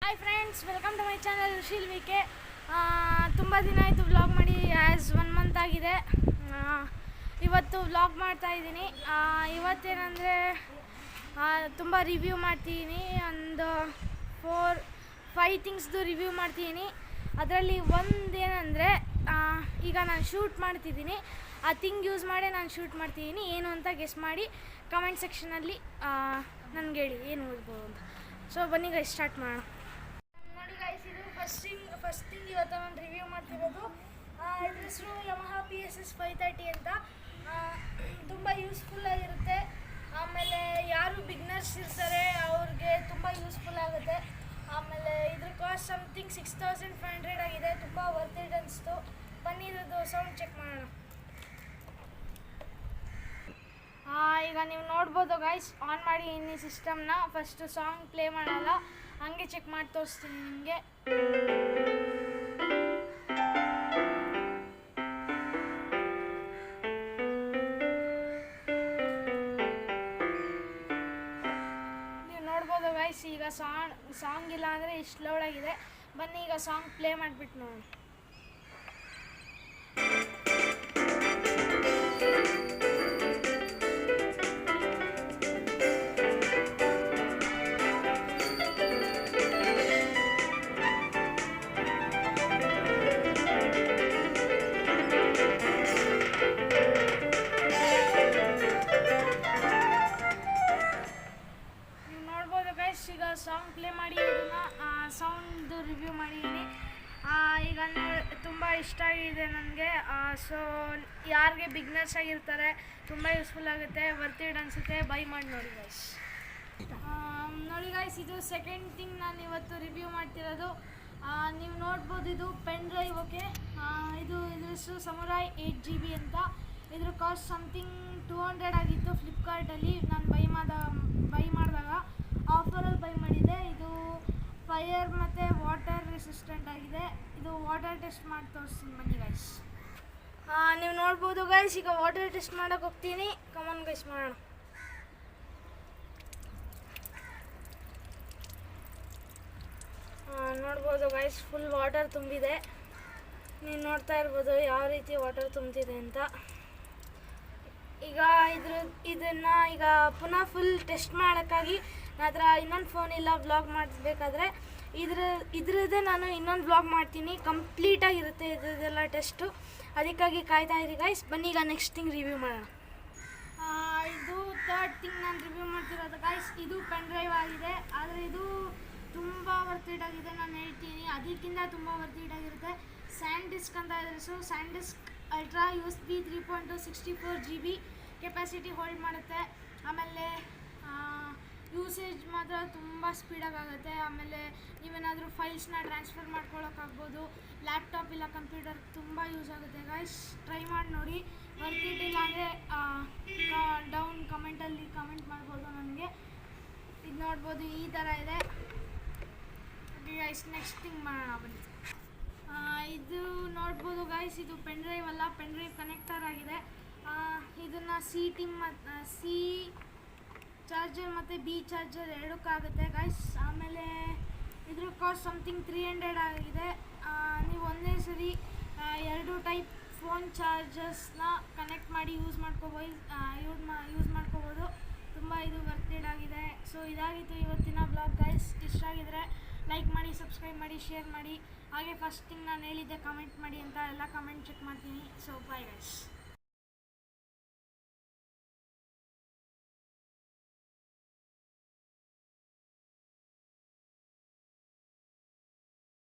Hi friends, welcome to my channel Rishil V. ತುಂಬ ದಿನ ಆಯಿತು ವ್ಲಾಗ್ ಮಾಡಿ, ಆ್ಯಸ್ 1 ಮಂತ್ ಆಗಿದೆ. ಇವತ್ತು ವ್ಲಾಗ್ ಮಾಡ್ತಾಯಿದ್ದೀನಿ. ಇವತ್ತೇನೆಂದರೆ ತುಂಬ ರಿವ್ಯೂ ಮಾಡ್ತಿದ್ದೀನಿ. ಒಂದು 4-5 ಥಿಂಗ್ಸ್ದು ರಿವ್ಯೂ ಮಾಡ್ತಿದ್ದೀನಿ. ಅದರಲ್ಲಿ ಒಂದೇನೆಂದರೆ, ಈಗ ನಾನು ಶೂಟ್ ಮಾಡ್ತಿದ್ದೀನಿ, ಆ ಥಿಂಗ್ ಯೂಸ್ ಮಾಡಿ ನಾನು ಶೂಟ್ ಮಾಡ್ತಿದ್ದೀನಿ. ಏನು ಅಂತ ಗೆಸ್ ಮಾಡಿ ಕಮೆಂಟ್ ಸೆಕ್ಷನಲ್ಲಿ ನನಗೆ ಹೇಳಿ ಏನು ಓದ್ಬೋದು ಅಂತ. ಸೊ ಬನ್ನಿ ಗೈಸ್, ಸ್ಟಾರ್ಟ್ ಮಾಡೋಣ. ನೋಡಿ ಗೈಸ್, ಇದು ಫಸ್ಟ್ ಥಿಂಗ್ ಇವತ್ತು ನಾನು ರಿವ್ಯೂ ಮಾಡ್ತಿರೋದು. ಇದ್ರ ಹೆಸರು ಯಮಹಾ PSS 530 ಅಂತ. ತುಂಬ ಯೂಸ್ಫುಲ್ ಆಗಿರುತ್ತೆ. ಆಮೇಲೆ ಯಾರು ಬಿಗ್ನರ್ಸ್ ಇರ್ತಾರೆ ಅವ್ರಿಗೆ ತುಂಬ ಯೂಸ್ಫುಲ್ ಆಗುತ್ತೆ. ಆಮೇಲೆ ಇದ್ರ ಕಾಸ್ಟ್ ಸಮಥಿಂಗ್ 6500 ಆಗಿದೆ. ತುಂಬ ವರ್ತ್ ಇಟ್ ಅನಿಸ್ತು. ಬನ್ನಿ ಇದ್ರದ್ದು ಸೌಂಡ್ ಚೆಕ್ ಮಾಡೋಣ. ಈಗ ನೀವು ನೋಡ್ಬೋದು ಗೈಸ್, ಆನ್ ಮಾಡಿ ಇನ್ನಿ ಸಿಸ್ಟಮ್ನ. ಫಸ್ಟು ಸಾಂಗ್ ಪ್ಲೇ ಮಾಡಲ್ಲ, ಹಂಗೆ ಚೆಕ್ ಮಾಡಿ ತೋರಿಸ್ತೀನಿ ನಿಮಗೆ. ನೀವು ನೋಡ್ಬೋದು ಗೈಸ್, ಈಗ ಸಾಂಗ್ ಇಲ್ಲ ಅಂದರೆ ಇಷ್ಟು ಲೌಡ್ ಆಗಿದೆ. ಬನ್ನಿ ಈಗ ಸಾಂಗ್ ಪ್ಲೇ ಮಾಡಿಬಿಟ್ಟು ನೋಡೋಣ. ಈಗ ಸಾಂಗ್ ಪ್ಲೇ ಮಾಡಿ ಇದನ್ನು ಸೌಂಡ್ದು ರಿವ್ಯೂ ಮಾಡಿದ್ದೀನಿ. ಈಗ ತುಂಬ ಇಷ್ಟ ಆಗಿದೆ ನನಗೆ. ಸೊ ಯಾರಿಗೆ ಬಿಗ್ನರ್ಸ್ ಆಗಿರ್ತಾರೆ ತುಂಬ ಯೂಸ್ಫುಲ್ ಆಗುತ್ತೆ, ವರ್ತ್ ಇಟ್ ಅನಿಸುತ್ತೆ. ಬೈ ಮಾಡಿ ನೋಡಿ ಗೈಸ್. ನೋಡಿ ಗೈಸ್, ಇದು ಸೆಕೆಂಡ್ ಥಿಂಗ್ ನಾನು ಇವತ್ತು ರಿವ್ಯೂ ಮಾಡ್ತಿರೋದು. ನೀವು ನೋಡ್ಬೋದು, ಇದು ಪೆನ್ ಡ್ರೈವ್. ಓಕೆ, ಇದ್ರ ಹೆಸರು ಸಮುರಾಯ್ 8GB ಅಂತ. ಇದ್ರ ಕಾಸ್ಟ್ ಸಮಥಿಂಗ್ 200 ಆಗಿತ್ತು ಫ್ಲಿಪ್ಕಾರ್ಟಲ್ಲಿ. ನಾನು ಬೈ ಮಾಡಿದಾಗ ಆಫರಲ್ಲಿ ಬೈ ಮಾಡಿದ್ದೆ. ಇದು ಫೈರ್ ಮತ್ತು ವಾಟರ್ ರೆಸಿಸ್ಟೆಂಟ್ ಆಗಿದೆ. ಇದು ವಾಟರ್ ಟೆಸ್ಟ್ ಮಾಡಿ ತೋರಿಸ್ತೀನಿ ಬನ್ನಿ ಗೈಸ್. ನೀವು ನೋಡ್ಬೋದು ಗೈಸ್, ಈಗ ವಾಟರ್ ಟೆಸ್ಟ್ ಮಾಡೋಕೆ ಹೋಗ್ತೀನಿ. ಕಮಾನ್ ಗೈಸ್, ಮಾಡೋಣ. ನೋಡ್ಬೋದು ಗೈಸ್, ಫುಲ್ ವಾಟರ್ ತುಂಬಿದೆ. ನೀವು ನೋಡ್ತಾ ಇರ್ಬೋದು ಯಾವ ರೀತಿ ವಾಟರ್ ತುಂಬಿದೆ ಅಂತ. ಈಗ ಇದನ್ನು ಈಗ ಪುನಃ ಫುಲ್ ಟೆಸ್ಟ್ ಮಾಡೋಕ್ಕಾಗಿ ನನ್ನ ಹತ್ರ ಇನ್ನೊಂದು ಫೋನ್ ಇಲ್ಲ. ವ್ಲಾಗ್ ಮಾಡಬೇಕಾದ್ರೆ ಇದ್ರದ್ದೇ ನಾನು ಇನ್ನೊಂದು ವ್ಲಾಗ್ ಮಾಡ್ತೀನಿ. ಕಂಪ್ಲೀಟಾಗಿರುತ್ತೆ ಇದ್ರದ್ದೆಲ್ಲ ಟೆಸ್ಟು. ಅದಕ್ಕಾಗಿ ಕಾಯ್ತಾ ಇರಿ ಗೈಸ್. ಬನ್ನಿ ಈಗ ನೆಕ್ಸ್ಟ್ ಥಿಂಗ್ ರಿವ್ಯೂ ಮಾಡೋಣ. ಇದು ಥರ್ಡ್ ಥಿಂಗ್ ನಾನು ರಿವ್ಯೂ ಮಾಡ್ತಿರೋದು ಗೈಸ್. ಇದು ಪೆನ್ ಡ್ರೈವ್ ಆಗಿದೆ, ಆದರೆ ಇದು ತುಂಬ ವರ್ತ್ ಇಟ್ ಆಗಿದೆ. ನಾನು ಹೇಳ್ತೀನಿ, ಅದಕ್ಕಿಂತ ತುಂಬ ವರ್ತ್ ಇಟ್ ಆಗಿರುತ್ತೆ. ಸ್ಯಾಂಡಿಸ್ಕ್ ಅಂತ ಇದ್ರೆ ಸ್ಯಾಂಡಿಸ್ಕ್ ultra USB 3.2 64GB capacity hold ಮಾಡುತ್ತೆ. ಆಮೇಲೆ ಯೂಸೇಜ್ ಮಾತ್ರ ತುಂಬ ಸ್ಪೀಡಾಗುತ್ತೆ. ಆಮೇಲೆ ನೀವೇನಾದರೂ ಫೈಲ್ಸ್ನ ಟ್ರಾನ್ಸ್ಫರ್ ಮಾಡ್ಕೊಳ್ಳೋಕ್ಕಾಗ್ಬೋದು. ಲ್ಯಾಪ್ಟಾಪ್ ಇಲ್ಲ ಕಂಪ್ಯೂಟರ್ ತುಂಬ ಯೂಸ್ ಆಗುತ್ತೆ ಗೈಸ್. ಟ್ರೈ ಮಾಡಿ ನೋಡಿ. ವರ್ತ್ ಇಟ್ ಇಲ್ಲ ಅಂದರೆ ಡೌನ್ ಕಮೆಂಟಲ್ಲಿ ಕಮೆಂಟ್ ಮಾಡ್ಬೋದು ನನಗೆ. ಇದು ನೋಡ್ಬೋದು, ಈ ಥರ ಇದೆ. ಓಕೆ ಗೈಸ್, ನೆಕ್ಸ್ಟ್ ಥಿಂಗ್ ಮಾಡೋಣ ಬನ್ನಿ. ಇದು ನೋಡ್ಬೋದು ಗೈಸ್, ಇದು ಪೆನ್ ಡ್ರೈವ್ ಅಲ್ಲ, ಪೆನ್ ಡ್ರೈವ್ ಕನೆಕ್ಟರ್ ಆಗಿದೆ. ಇದನ್ನು ಸಿ ಚಾರ್ಜರ್ ಮತ್ತು B ಚಾರ್ಜರ್ ಎರಡಕ್ಕಾಗುತ್ತೆ ಗೈಸ್. ಆಮೇಲೆ ಇದ್ರ ಕಾಸ್ಟ್ ಸಮಥಿಂಗ್ 300 ಆಗಿದೆ. ನೀವು ಒಂದೇ ಸರಿ 2 ಟೈಪ್ ಫೋನ್ ಚಾರ್ಜರ್ಸ್ನ ಕನೆಕ್ಟ್ ಮಾಡಿ ಯೂಸ್ ಮಾಡ್ಕೋಬೋದು. ತುಂಬ ಇದು ವರ್ತ್ ಇಟ್ ಆಗಿದೆ. ಸೊ ಇದಾಗಿತ್ತು ಇವತ್ತಿನ ಬ್ಲಾಗ್ ಗೈಸ್. ಇಷ್ಟ ಆಗಿದ್ರೆ ಲೈಕ್ ಮಾಡಿ, ಸಬ್ಸ್ಕ್ರೈಬ್ ಮಾಡಿ, ಶೇರ್ ಮಾಡಿ. ಹಾಗೆ ಫಸ್ಟ್ ಥಿಂಗ್ ನಾನು ಹೇಳಿದ್ದೆ ಕಮೆಂಟ್ ಮಾಡಿ ಅಂತ, ಎಲ್ಲ ಕಮೆಂಟ್ ಚೆಕ್ ಮಾಡ್ತೀನಿ. So bye guys.